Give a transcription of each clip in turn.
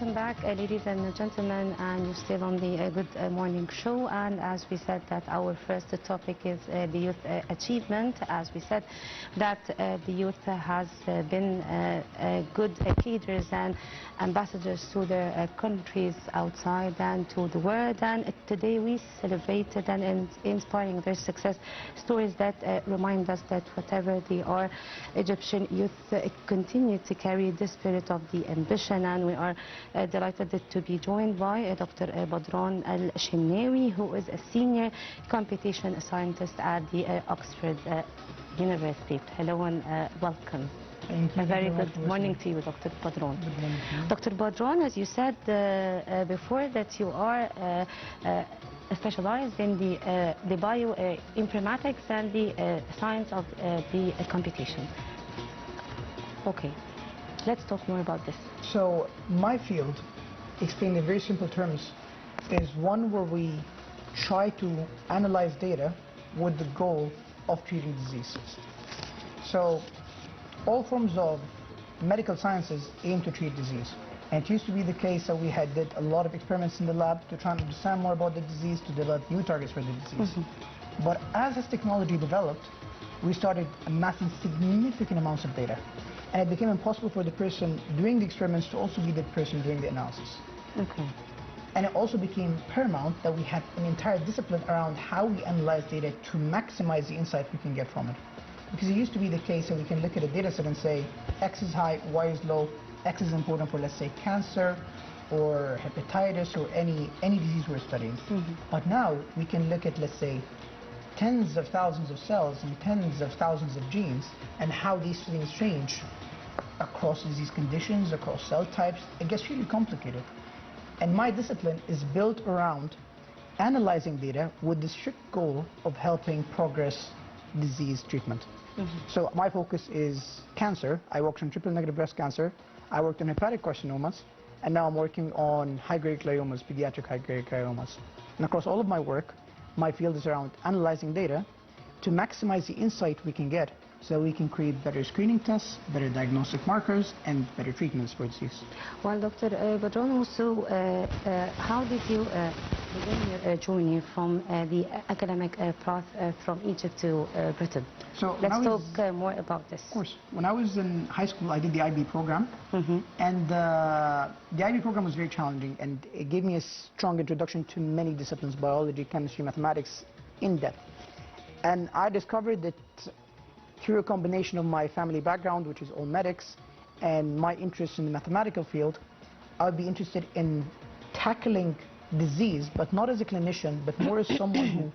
welcome back, ladies and gentlemen, and you're still on the Good Morning Show. And as we said, that our first topic is the youth achievement. As we said, that the youth has been good leaders and ambassadors to their countries outside and to the world. And today we celebrated and inspiring their success stories that remind us that whatever they are, Egyptian youth continue to carry the spirit of the ambition. And we are delighted to be joined by Dr. Badran Shenawy, who is a senior computation scientist at the Oxford University. Hello and welcome. Thank you. A very good morning to you, Dr. Badran. Dr. Badran, as you said before, that you are specialized in the bioinformatics and the science of the computation. Okay, let's talk more about this. So my field, explained in very simple terms, is one where we try to analyze data with the goal of treating diseases. So all forms of medical sciences aim to treat disease. And it used to be the case that we did a lot of experiments in the lab to try and understand more about the disease, to develop new targets for the disease. But as this technology developed, we started amassing significant amounts of data. And it became impossible for the person doing the experiments to also be the person doing the analysis. Okay. And it also became paramount that we had an entire discipline around how we analyze data to maximize the insight we can get from it. Because it used to be the case that we can look at a data set and say, X is high, Y is low, X is important for, let's say, cancer or hepatitis or any disease we're studying. But now we can look at, let's say, tens of thousands of cells and tens of thousands of genes and how these things change across disease conditions, across cell types. It gets really complicated. And my discipline is built around analyzing data with the strict goal of helping progress disease treatment. So my focus is cancer. I worked on triple-negative breast cancer. I worked on hepatic carcinomas. And now I'm working on high-grade gliomas, pediatric high-grade gliomas. And across all of my work, my field is around analyzing data to maximize the insight we can get so that we can create better screening tests, better diagnostic markers, and better treatments for disease. Well, Dr. Badran, also, how did you begin your journey from the academic path from Egypt to Britain? So let's talk more about this. Of course. When I was in high school, I did the IB program. And the IB program was very challenging, and it gave me a strong introduction to many disciplines, biology, chemistry, mathematics, in depth. And I discovered that through a combination of my family background, which is all medics, and my interest in the mathematical field, I would be interested in tackling disease, but not as a clinician, but more as someone who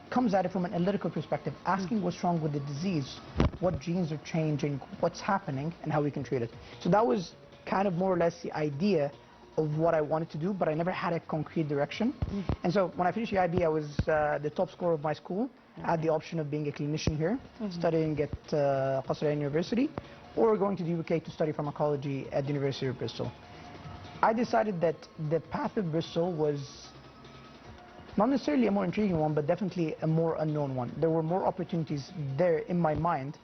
comes at it from an analytical perspective, asking what's wrong with the disease, what genes are changing, what's happening, and how we can treat it. So that was kind of more or less the idea of what I wanted to do, but I never had a concrete direction. And so when I finished the IB, I was the top scorer of my school. I had the option of being a clinician here, studying at Qasr University, or going to the UK to study pharmacology at the University of Bristol. I decided that the path of Bristol was not necessarily a more intriguing one, but definitely a more unknown one. There were more opportunities there in my mind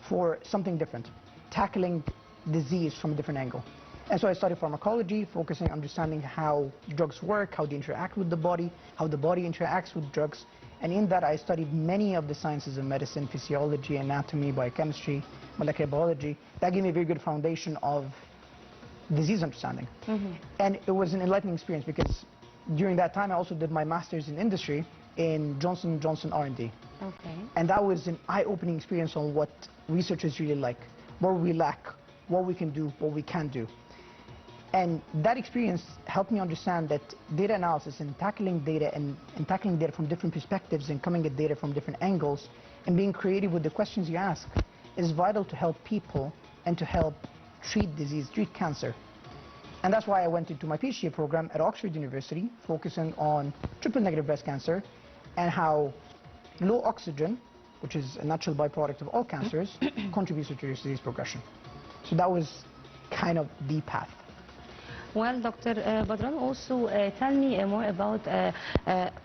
for something different, tackling disease from a different angle. And so I studied pharmacology, focusing on understanding how drugs work, how they interact with the body, how the body interacts with drugs. And in that, I studied many of the sciences of medicine, physiology, anatomy, biochemistry, molecular biology. That gave me a very good foundation of disease understanding. And it was an enlightening experience because during that time, I also did my master's in industry in Johnson & Johnson R&D. And that was an eye-opening experience on what research is really like, where we lack, what we can do, what we can do. And that experience helped me understand that data analysis and tackling data and tackling data from different perspectives and coming at data from different angles and being creative with the questions you ask is vital to help people and to help treat disease, treat cancer. And that's why I went into my PhD program at Oxford University, focusing on triple-negative breast cancer and how low oxygen, which is a natural byproduct of all cancers, contributes to disease progression. So that was kind of the path. Well, Dr. Badran, also tell me more about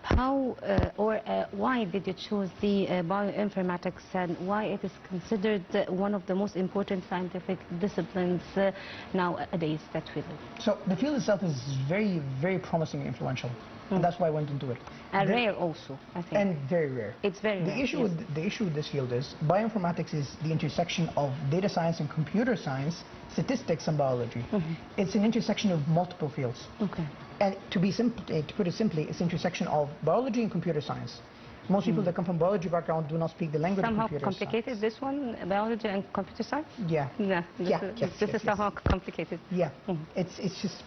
how or why did you choose the bioinformatics and why it is considered one of the most important scientific disciplines nowadays that we live. So the field itself is very, very promising and influential. And that's why I went into it. And rare also, I think. And very rare. It's very rare. The issue with this field is bioinformatics is the intersection of data science and computer science, statistics and biology. It's an intersection of multiple fields. Okay. And to put it simply, it's an intersection of biology and computer science. Most people that come from biology background do not speak the language of computer science. Somehow complicated, this one, biology and computer science? Yeah. This is somehow complicated. Yeah. It's just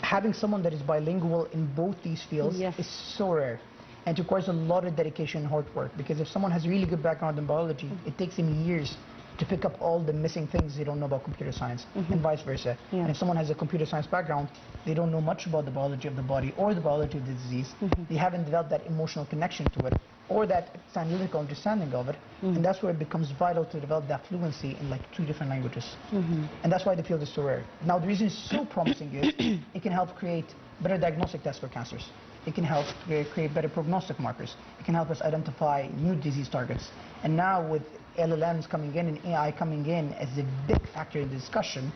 having someone that is bilingual in both these fields is so rare, and it requires a lot of dedication and hard work, because if someone has a really good background in biology, it takes them years to pick up all the missing things they don't know about computer science, and vice versa. And if someone has a computer science background, they don't know much about the biology of the body or the biology of the disease. They haven't developed that emotional connection to it or that analytical understanding of it, and that's where it becomes vital to develop that fluency in like 2 different languages. And that's why the field is so rare. Now, the reason it's so promising is it can help create better diagnostic tests for cancers. It can help create better prognostic markers. It can help us identify new disease targets. And now with LLMs coming in and AI coming in as a big factor in the discussion,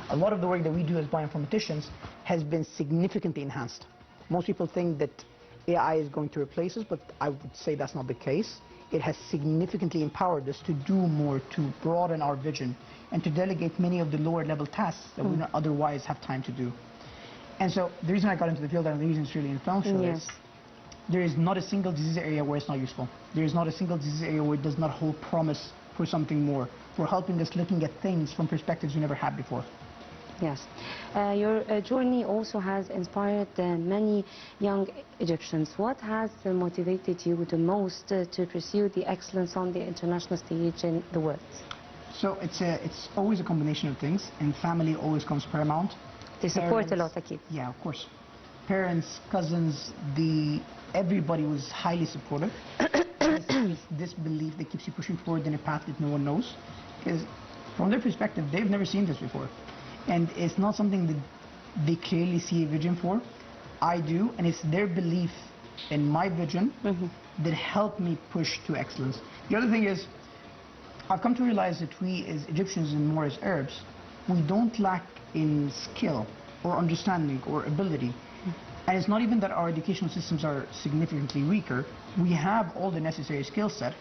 a lot of the work that we do as bioinformaticians has been significantly enhanced. Most people think that AI is going to replace us, but I would say that's not the case. It has significantly empowered us to do more, to broaden our vision, and to delegate many of the lower level tasks that we don't otherwise have time to do. And so the reason I got into the field and the reason it's really influential is there is not a single disease area where it's not useful. There is not a single disease area where it does not hold promise for something more, for helping us looking at things from perspectives we never had before. Yes. Your journey also has inspired many young Egyptians. What has motivated you the most to pursue the excellence on the international stage in the world? So it's always a combination of things, and family always comes paramount. They support a lot, Akid. Yeah, of course. Parents, cousins, everybody was highly supportive. This belief that keeps you pushing forward in a path that no one knows. Because from their perspective, they've never seen this before. And it's not something that they clearly see a vision for. I do, and it's their belief in my vision that helped me push to excellence. The other thing is, I've come to realize that we as Egyptians and more as Arabs, we don't lack in skill or understanding or ability. And it's not even that our educational systems are significantly weaker. We have all the necessary skill set.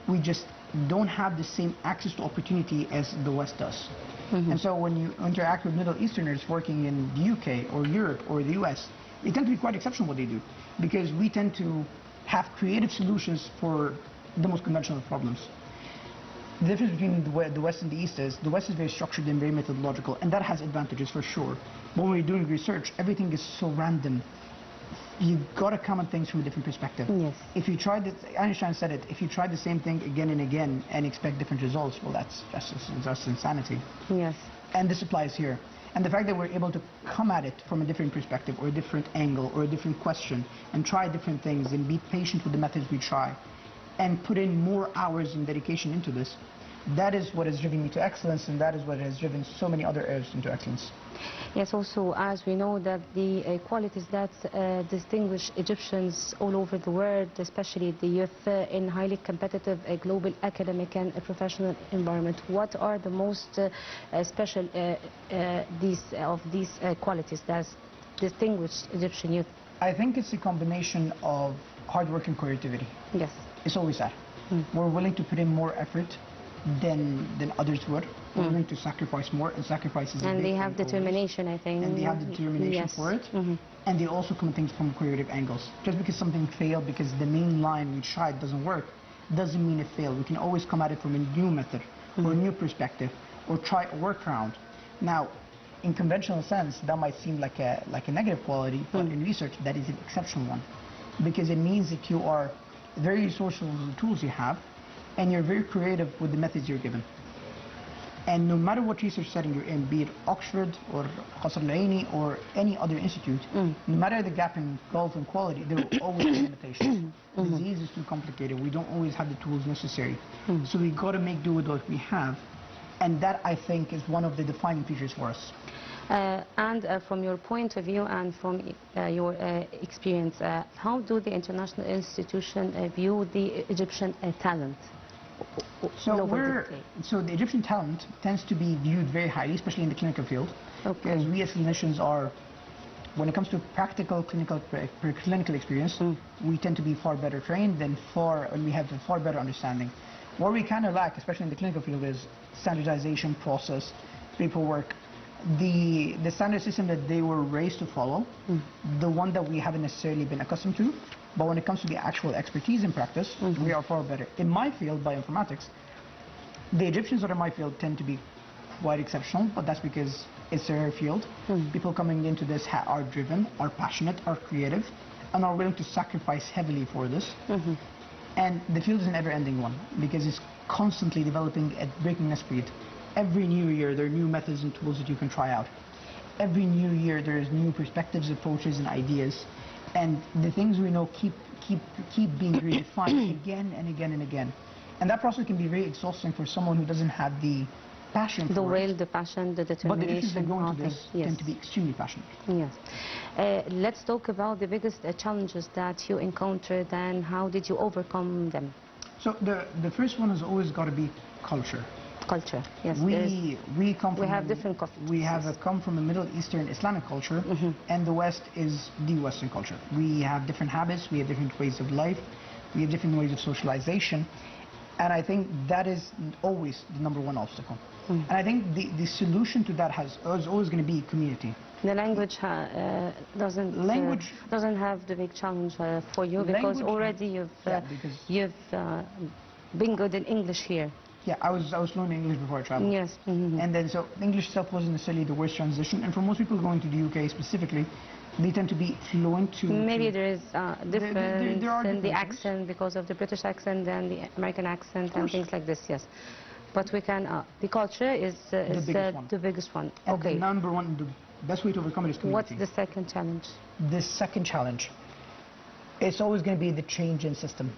We just don't have the same access to opportunity as the West does. And so when you interact with Middle Easterners working in the UK or Europe or the US, they tend to be quite exceptional what they do, because we tend to have creative solutions for the most conventional problems. The difference between the West and the East is the West is very structured and very methodological, and that has advantages for sure. But when we're doing research, everything is so random. You've got to come at things from a different perspective. Yes. If you try this, Einstein said it, if you try the same thing again and again and expect different results, well, that's just insanity. Yes. And this applies here. And the fact that we're able to come at it from a different perspective or a different angle or a different question and try different things and be patient with the methods we try and put in more hours and dedication into this, that is what has driven me to excellence, and that is what has driven so many other Arabs into excellence. Yes, also as we know that the qualities that distinguish Egyptians all over the world, especially the youth in highly competitive global academic and professional environment, what are the most special of these qualities that distinguish Egyptian youth? I think it's a combination of hard work and creativity. Yes. It's always that. We're willing to put in more effort than others would. We're willing to sacrifice more, and sacrifice is a big And they have thing determination, always. I think. And they have the determination for it. And they also come at things from creative angles. Just because something failed, because the main line we tried doesn't work, doesn't mean it failed. We can always come at it from a new method, or a new perspective, or try a workaround. Now, in conventional sense, that might seem like a negative quality, but in research, that is an exceptional one. Because it means that you are very resourceful with the tools you have, and you're very creative with the methods you're given. And no matter what research setting you're in, be it Oxford or Qasr al-Aini or any other institute, no matter the gap in golf and quality, there will always be limitations. Disease is too complicated. We don't always have the tools necessary. So we got to make do with what we have. And that, I think, is one of the defining features for us. From your point of view and from your experience, how do the international institution view the Egyptian talent? So the Egyptian talent tends to be viewed very highly, especially in the clinical field. Okay. Because we as clinicians are, when it comes to practical clinical experience, we tend to be far better trained and we have a far better understanding. What we kind of lack, especially in the clinical field, is standardization, process, paperwork. The standard system that they were raised to follow, the one that we haven't necessarily been accustomed to, but when it comes to the actual expertise in practice, we are far better. In my field, bioinformatics, the Egyptians that are in my field tend to be quite exceptional, but that's because it's a rare field. People coming into this are driven, are passionate, are creative, and are willing to sacrifice heavily for this. And the field is an ever-ending one because it's constantly developing at breakneck speed. Every new year, there are new methods and tools that you can try out. Every new year, there's new perspectives, approaches, and ideas. And the things we know keep being redefined again and again and again. And that process can be very exhausting for someone who doesn't have the passion for the will, the passion, the determination. But the issues that go into this tend to be extremely passionate. Yes. Let's talk about the biggest challenges that you encountered and how did you overcome them? So the first one has always got to be culture. Culture, yes. We have different cultures. We have come from a Middle Eastern Islamic culture, and the West is the Western culture. We have different habits, we have different ways of life, we have different ways of socialization, and I think that is always the number one obstacle. And I think the solution to that is always going to be community. The language doesn't have the big challenge for you because already you've been good in English here. Yeah, I was fluent in English before I traveled. Yes. And then so English itself wasn't necessarily the worst transition. And for most people going to the UK specifically, they tend to be fluent to... Maybe there is difference in the accent because of the British accent and the American accent and things like this, yes. But we can, the culture is the biggest one. And the number one, the best way to overcome it is community. What's the second challenge? The second challenge, it's always going to be the change in system.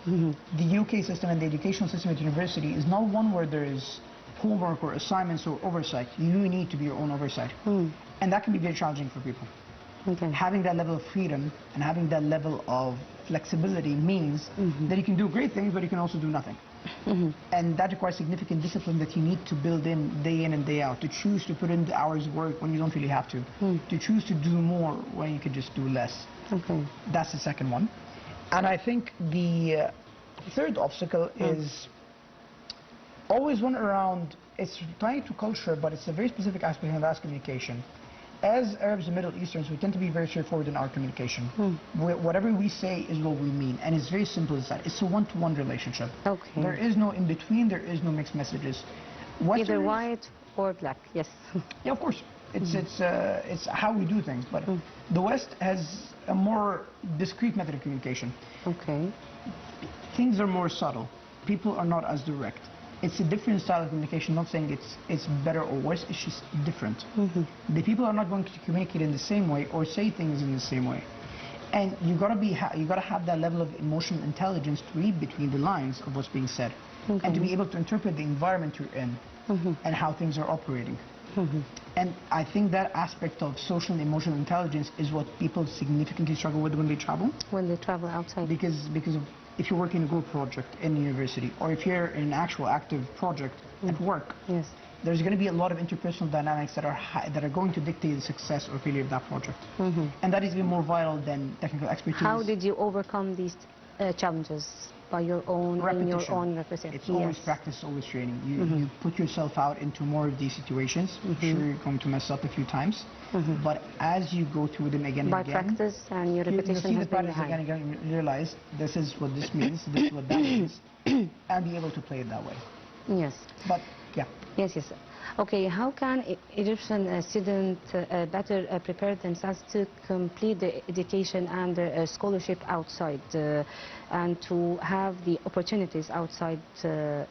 The UK system and the educational system at university is not one where there is homework or assignments or oversight. You need to be your own oversight. And that can be very challenging for people. Having that level of freedom and having that level of flexibility means that you can do great things, but you can also do nothing. And that requires significant discipline that you need to build in and day out, to choose to put in the hours of work when you don't really have to choose to do more when you could just do less. That's the second one. And I think the third obstacle is always one around, it's tied to culture, but it's a very specific aspect of that's communication. As Arabs and Middle Easterns, we tend to be very straightforward in our communication. Whatever we say is what we mean, and it's very simple as that. It's a one-to-one relationship. There is no in-between, there is no mixed messages. Either white or black, yes. Yeah, of course. It's how we do things, but the West has a more discrete method of communication. Things are more subtle. People are not as direct. It's a different style of communication, not saying it's better or worse, it's just different. The people are not going to communicate in the same way or say things in the same way. And you gotta have that level of emotional intelligence to read between the lines of what's being said and to be able to interpret the environment you're in and how things are operating. And I think that aspect of social and emotional intelligence is what people significantly struggle with when they travel. When they travel outside. Because of, if you're working in a group project in university, or if you're in an actual active project at work, there's going to be a lot of interpersonal dynamics that are going to dictate the success or failure of that project. And that is even more vital than technical expertise. How did you overcome these challenges? By your own, in your own repetition. It's always practice, always training. You put yourself out into more of these situations. Sure, you're going to mess up a few times, but as you go through them again and again, by practice and your repetition, you see the practice again and again, and realize this is what this means, this is what that means, and be able to play it that way. Yes. But yeah. Yes. Okay, how can Egyptian students better prepare themselves to complete the education and scholarship outside and to have the opportunities outside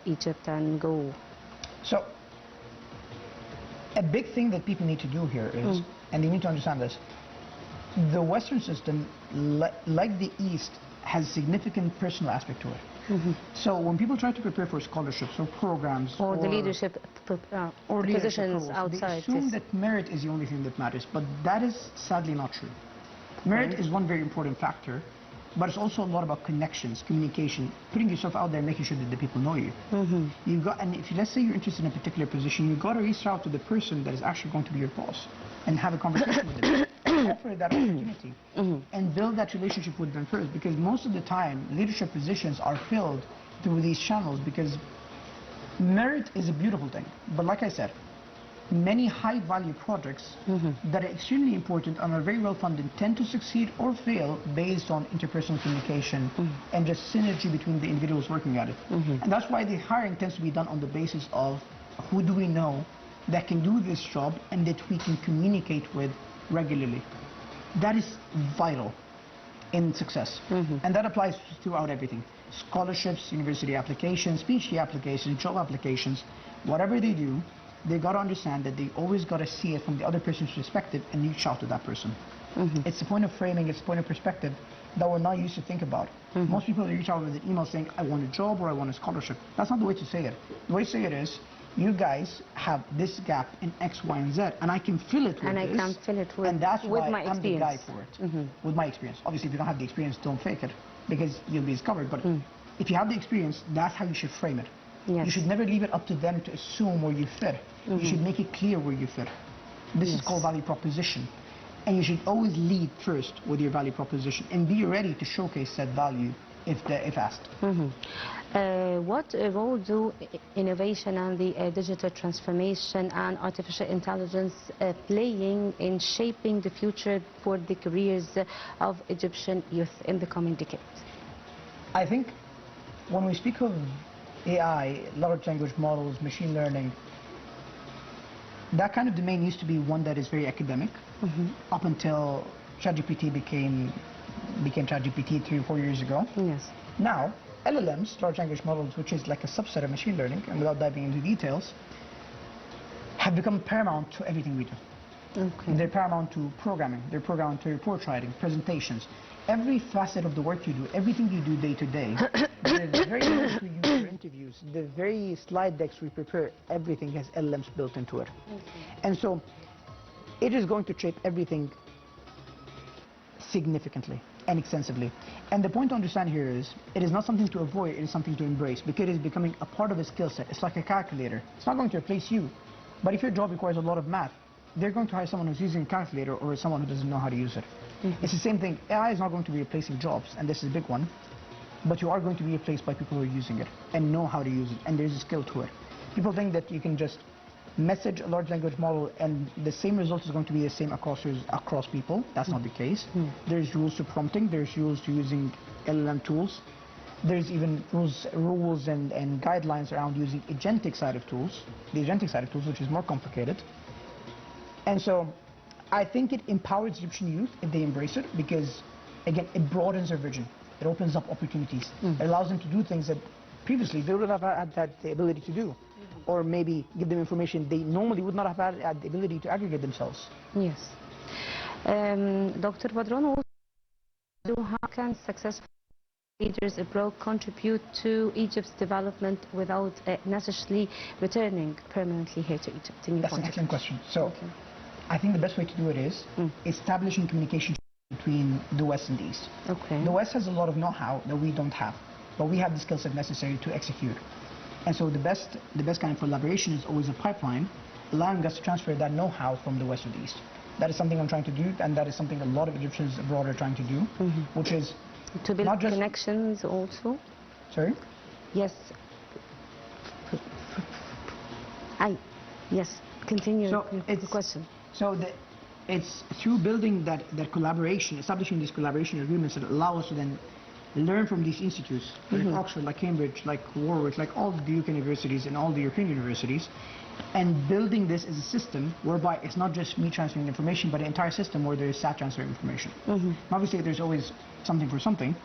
Egypt and go? So, a big thing that people need to do here is, and they need to understand this, the Western system, like the East, has significant personal aspect to it. So when people try to prepare for scholarships or programs or the leadership positions outside, they assume that merit is the only thing that matters, but that is sadly not true. Merit is one very important factor, but it's also a lot about connections, communication, putting yourself out there, making sure that the people know you. You've got, and if let's say you're interested in a particular position, you've got to reach out to the person that is actually going to be your boss and have a conversation with them, offer that opportunity, and build that relationship with them first. Because most of the time, leadership positions are filled through these channels. Because merit is a beautiful thing, but like I said, many high-value projects that are extremely important and are very well-funded tend to succeed or fail based on interpersonal communication and just synergy between the individuals working at it. And that's why the hiring tends to be done on the basis of who do we know that can do this job and that we can communicate with regularly. That is vital in success. And that applies throughout everything. Scholarships, university applications, PhD applications, job applications, whatever they do, they got to understand that they always got to see it from the other person's perspective and reach out to that person. It's the point of framing, it's the point of perspective that we're not used to think about. Most people reach out with an email saying, I want a job or I want a scholarship. That's not the way to say it. The way to say it is, you guys have this gap in X, Y, and Z, and I can fill it with and this. I can fill it with, and that's with why my I'm the guy experience. for it. With my experience. Obviously, if you don't have the experience, don't fake it, because you'll be discovered. But if you have the experience, that's how you should frame it. You should never leave it up to them to assume where you fit. You should make it clear where you fit. This is called value proposition. And you should always lead first with your value proposition and be ready to showcase that value if asked. What role do innovation and the digital transformation and artificial intelligence playing in shaping the future for the careers of Egyptian youth in the coming decades? I think when we speak of AI, large language models, machine learning, that kind of domain used to be one that is very academic up until ChatGPT became ChatGPT 3 or 4 years ago. Now, LLMs, large language models, which is like a subset of machine learning, and without diving into details, have become paramount to everything we do. They're paramount to programming, they're paramount to report writing, presentations. Every facet of the work you do, everything you do day to day, the very moments we use for interviews, the very slide decks we prepare, everything has LLMs built into it. And so it is going to shape everything significantly and extensively. And the point to understand here is, it is not something to avoid, it is something to embrace, because it is becoming a part of a skill set. It's like a calculator. It's not going to replace you, but if your job requires a lot of math, they're going to hire someone who's using a calculator or someone who doesn't know how to use it. It's the same thing. AI is not going to be replacing jobs, and this is a big one, but you are going to be replaced by people who are using it and know how to use it, and there's a skill to it. People think that you can just message a large language model and the same result is going to be the same across people. That's not the case. There's rules to prompting, there's rules to using LLM tools. There's even rules and guidelines around using agentic side of tools, the agentic side of tools, which is more complicated. And so I think it empowers Egyptian youth if they embrace it, because again, it broadens their vision. It opens up opportunities. It allows them to do things that previously they would have had the ability to do, or maybe give them information they normally would not have had the ability to aggregate themselves. Yes. Dr. Badran, how can successful leaders abroad contribute to Egypt's development without necessarily returning permanently here to Egypt? That's an excellent question. So I think the best way to do it is establishing communication between the West and the East. The West has a lot of know-how that we don't have, but we have the skill set necessary to execute. And so the best kind of collaboration is always a pipeline, allowing us to transfer that know-how from the West to the East. That is something I'm trying to do, and that is something a lot of Egyptians abroad are trying to do, which is to build not just connections also. Sorry? Yes. Yes. Continue the question. So it's through building that collaboration, establishing these collaboration agreements that allow us to then learn from these institutes, like Oxford, like Cambridge, like Warwick, like all the UK universities and all the European universities, and building this as a system whereby it's not just me transferring information, but an entire system where there is SAT transfer information. Obviously, there's always something for something.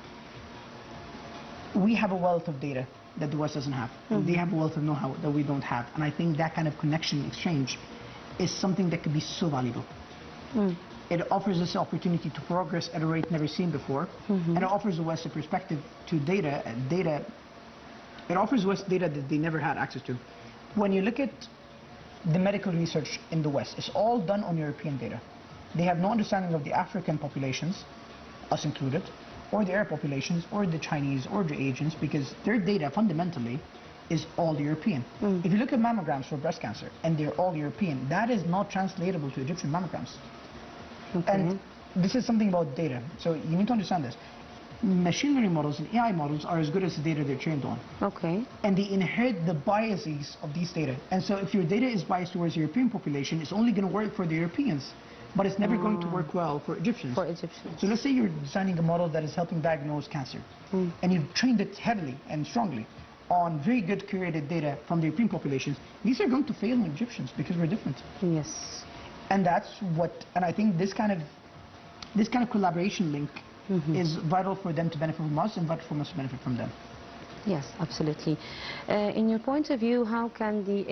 We have a wealth of data that the West doesn't have. They have a wealth of know-how that we don't have. And I think that kind of connection exchange is something that could be so valuable. It offers us the opportunity to progress at a rate never seen before, and it offers the West a perspective to data. It offers West data that they never had access to. When you look at the medical research in the West, it's all done on European data. They have no understanding of the African populations, us included, or the Arab populations, or the Chinese, or the Asians, because their data fundamentally is all European. If you look at mammograms for breast cancer, and they're all European, that is not translatable to Egyptian mammograms. And this is something about data, so you need to understand this. Machine learning models and AI models are as good as the data they're trained on. And they inherit the biases of these data. And so if your data is biased towards the European population, it's only going to work for the Europeans, but it's never going to work well for Egyptians. So let's say you're designing a model that is helping diagnose cancer, and you've trained it heavily and strongly on very good curated data from the European populations. These are going to fail in Egyptians because we're different. Yes. And that's what, and I think this kind of collaboration link is vital for them to benefit from us and vital for us to benefit from them. Yes, absolutely. In your point of view, how can the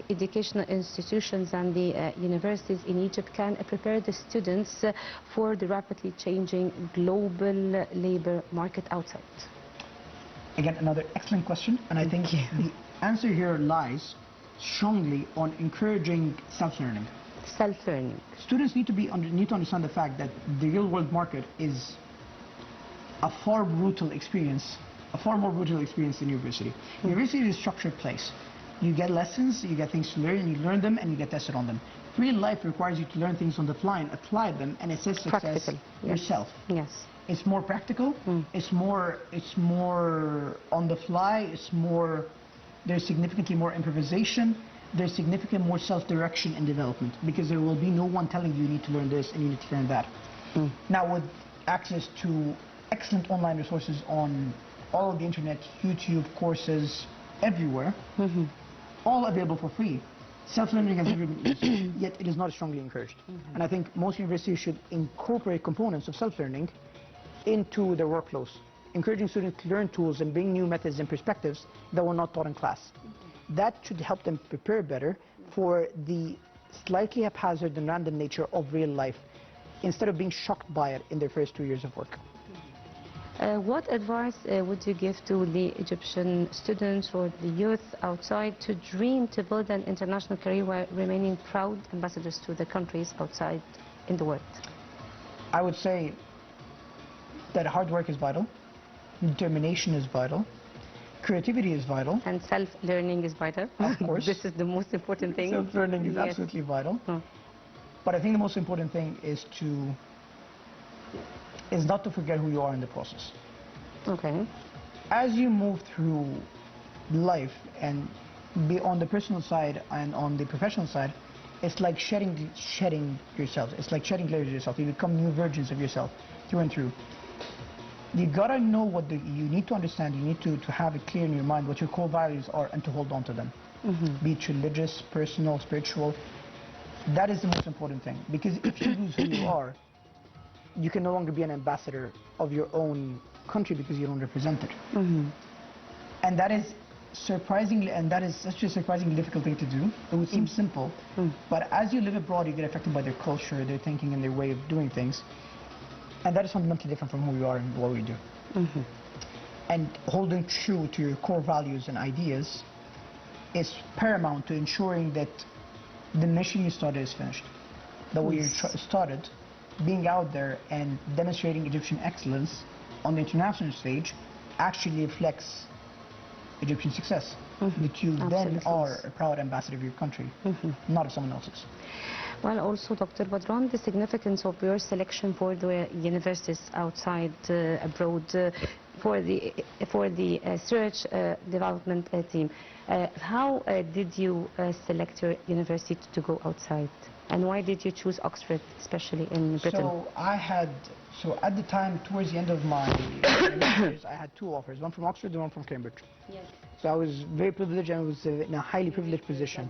educational institutions and the universities in Egypt can prepare the students for the rapidly changing global labor market outside? Again, another excellent question, and I think the answer here lies strongly on encouraging self-learning. Self-learning. Students need to understand the fact that the real-world market is a far more brutal experience than university. University is a structured place. You get lessons, you get things to learn, and you learn them, and you get tested on them. Real life requires you to learn things on the fly and apply them, and assess success yourself. Yes. It's more practical. It's more on the fly. There's significantly more improvisation. There's significantly more self-direction and development, because there will be no one telling you need to learn this and you need to learn that. Now, with access to excellent online resources on all of the internet, YouTube courses everywhere, all available for free, self-learning has never been easy, yet it is not strongly encouraged. And I think most universities should incorporate components of self-learning into their workflows, encouraging students to learn tools and bring new methods and perspectives that were not taught in class. That should help them prepare better for the slightly haphazard and random nature of real life, instead of being shocked by it in their first 2 years of work. What advice would you give to the Egyptian students or the youth outside to dream to build an international career while remaining proud ambassadors to the countries outside in the world? I would say that hard work is vital, determination is vital, creativity is vital. And self-learning is vital. Of course. This is the most important thing. Self-learning is absolutely vital. But I think the most important thing is not to forget who you are in the process. As you move through life, and be on the personal side and on the professional side, it's like shedding yourself. It's like shedding layers of yourself. You become new versions of yourself through and through. You gotta know you need to understand, you need to have it clear in your mind what your core values are and to hold on to them. Be it religious, personal, spiritual. That is the most important thing, because if you lose who you are, you can no longer be an ambassador of your own country because you don't represent it. And that is such a surprisingly difficult thing to do. It would seem simple, but as you live abroad, you get affected by their culture, their thinking, and their way of doing things. And that is fundamentally different from who we are and what we do. And holding true to your core values and ideas is paramount to ensuring that the mission you started is finished. That what you started, being out there and demonstrating Egyptian excellence on the international stage, actually reflects Egyptian success. That you then are a proud ambassador of your country, not of someone else's. Well, also, Dr. Badran, the significance of your selection for the universities outside abroad for the research development team. How did you select your university to go outside? And why did you choose Oxford, especially in Britain? So at the time, towards the end of my years, I had 2 offers, one from Oxford and one from Cambridge. Yes. So I was very privileged, and I was in a highly privileged position.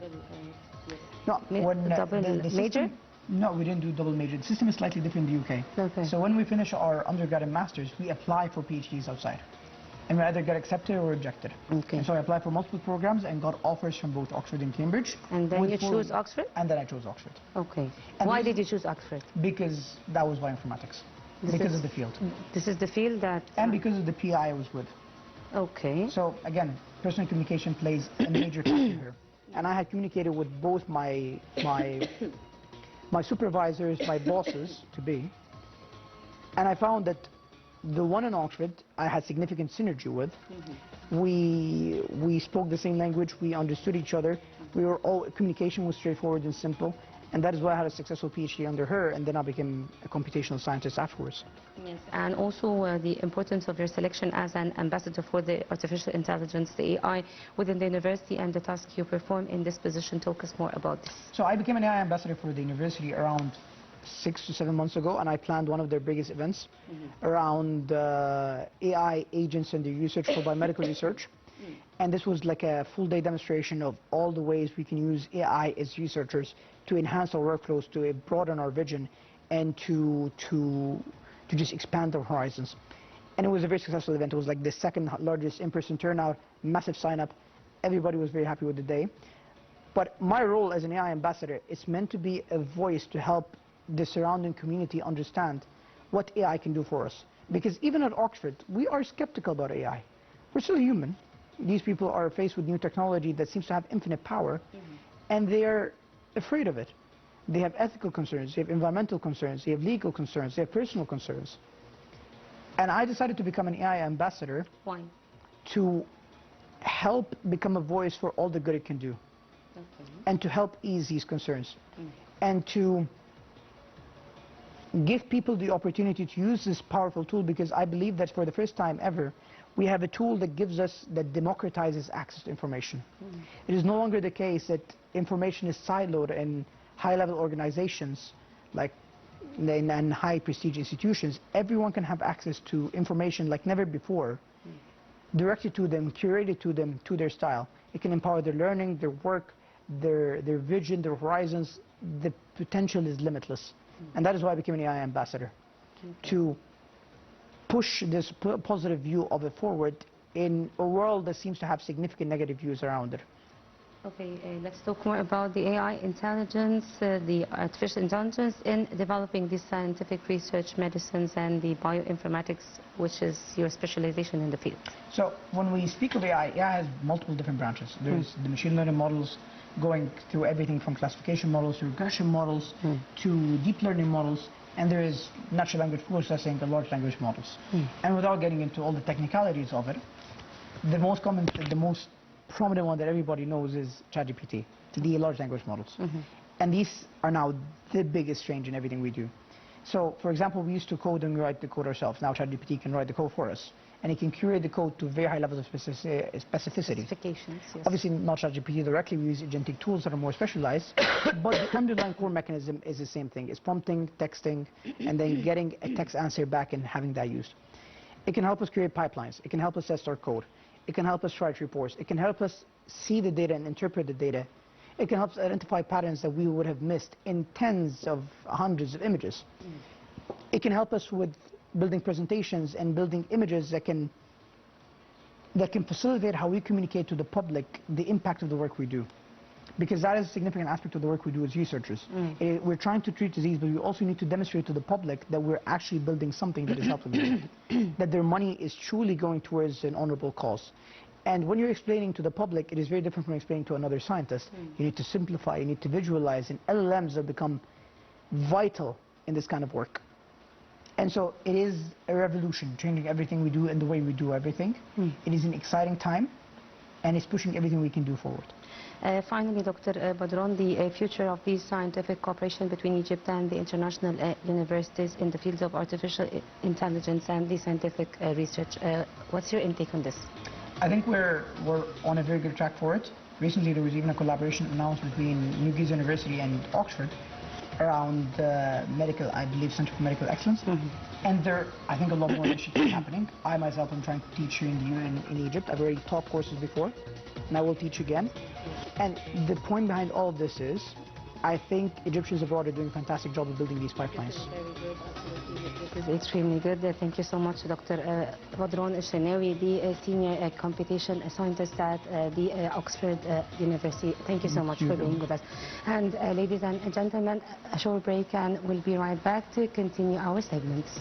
Double major? No, we didn't do double major. The system is slightly different in the UK. So when we finish our undergrad and masters, we apply for PhDs outside. and we either get accepted or rejected. Okay. And so I applied for multiple programs and got offers from both Oxford and Cambridge. And then you choose Oxford? And then I chose Oxford. Okay. And Why did you choose Oxford? Because that was bioinformatics. Because of the field. This is the field that... And because of the PI I was with. Okay. So again, personal communication plays a major factor here. And I had communicated with both my supervisors, my bosses to be, and I found that the one in Oxford I had significant synergy with. We spoke the same language, we understood each other, communication was straightforward and simple, and that is why I had a successful PhD under her, and then I became a computational scientist afterwards. Yes, and also the importance of your selection as an ambassador for the artificial intelligence, the AI, within the university, and the task you perform in this position. Talk us more about this. So I became an AI ambassador for the university around 6 to 7 months ago, and I planned one of their biggest events around AI agents and their research for biomedical research. And this was like a full-day demonstration of all the ways we can use AI as researchers to enhance our workflows, to broaden our vision, and to just expand our horizons. And it was a very successful event. It was like the second largest in-person turnout, massive sign-up. Everybody was very happy with the day. But my role as an AI ambassador is meant to be a voice to help the surrounding community understand what AI can do for us. Because even at Oxford, we are skeptical about AI. We're still human. These people are faced with new technology that seems to have infinite power, and they're afraid of it. They have ethical concerns, they have environmental concerns, they have legal concerns, they have personal concerns. And I decided to become an AI ambassador. Why? To help become a voice for all the good it can do. Okay. And to help ease these concerns. And to give people the opportunity to use this powerful tool, because I believe that for the first time ever, we have a tool that that democratizes access to information. It is no longer the case that information is siloed in high-level organizations like in high prestige institutions. Everyone can have access to information like never before, directed to them, curated to them, to their style. It can empower their learning, their work, their vision, their horizons. The potential is limitless. And that is why I became an AI ambassador, to push this positive view of it forward in a world that seems to have significant negative views around it. Okay, let's talk more about the AI intelligence, the artificial intelligence in developing this scientific research, medicines, and the bioinformatics, which is your specialization in the field. So when we speak of AI, AI has multiple different branches. There's the machine learning models, going through everything from classification models to regression models to deep learning models, and there is natural language processing, the large language models. And without getting into all the technicalities of it, the most prominent one that everybody knows is ChatGPT, the large language models. And these are now the biggest change in everything we do. So, for example, we used to code and write the code ourselves. Now ChatGPT can write the code for us. And it can curate the code to very high levels of specificity. Specifications, yes. Obviously, not ChatGPT directly. We use agentic tools that are more specialized. But the underlying core mechanism is the same thing. It's prompting, texting, and then getting a text answer back and having that used. It can help us create pipelines. It can help us test our code. It can help us write reports. It can help us see the data and interpret the data. It can help us identify patterns that we would have missed in tens of hundreds of images. It can help us with building presentations and building images that can facilitate how we communicate to the public the impact of the work we do. Because that is a significant aspect of the work we do as researchers. We're trying to treat disease, but we also need to demonstrate to the public that we're actually building something that is helpful to them, that their money is truly going towards an honorable cause. And when you're explaining to the public, it is very different from explaining to another scientist. You need to simplify, you need to visualize, and LLMs have become vital in this kind of work. And so it is a revolution, changing everything we do and the way we do everything. It is an exciting time, and it's pushing everything we can do forward. Finally, Dr. Badran, the future of the scientific cooperation between Egypt and the international universities in the fields of artificial intelligence and the scientific research. What's your intake on this? I think we're on a very good track for it. Recently, there was even a collaboration announced between New Giza University and Oxford around medical, I believe, Center for Medical Excellence. And there, I think, a lot more initiatives happening. I myself am trying to teach here in Egypt. I've already taught courses before, and I will teach again. And the point behind all of this is, I think Egyptians abroad are doing a fantastic job of building these pipelines. is extremely good. Thank you so much, Dr. Badran Shenawy, the Senior Computation Scientist at the Oxford University. Thank you so much for being with us. And ladies and gentlemen, a short break and we'll be right back to continue our segments.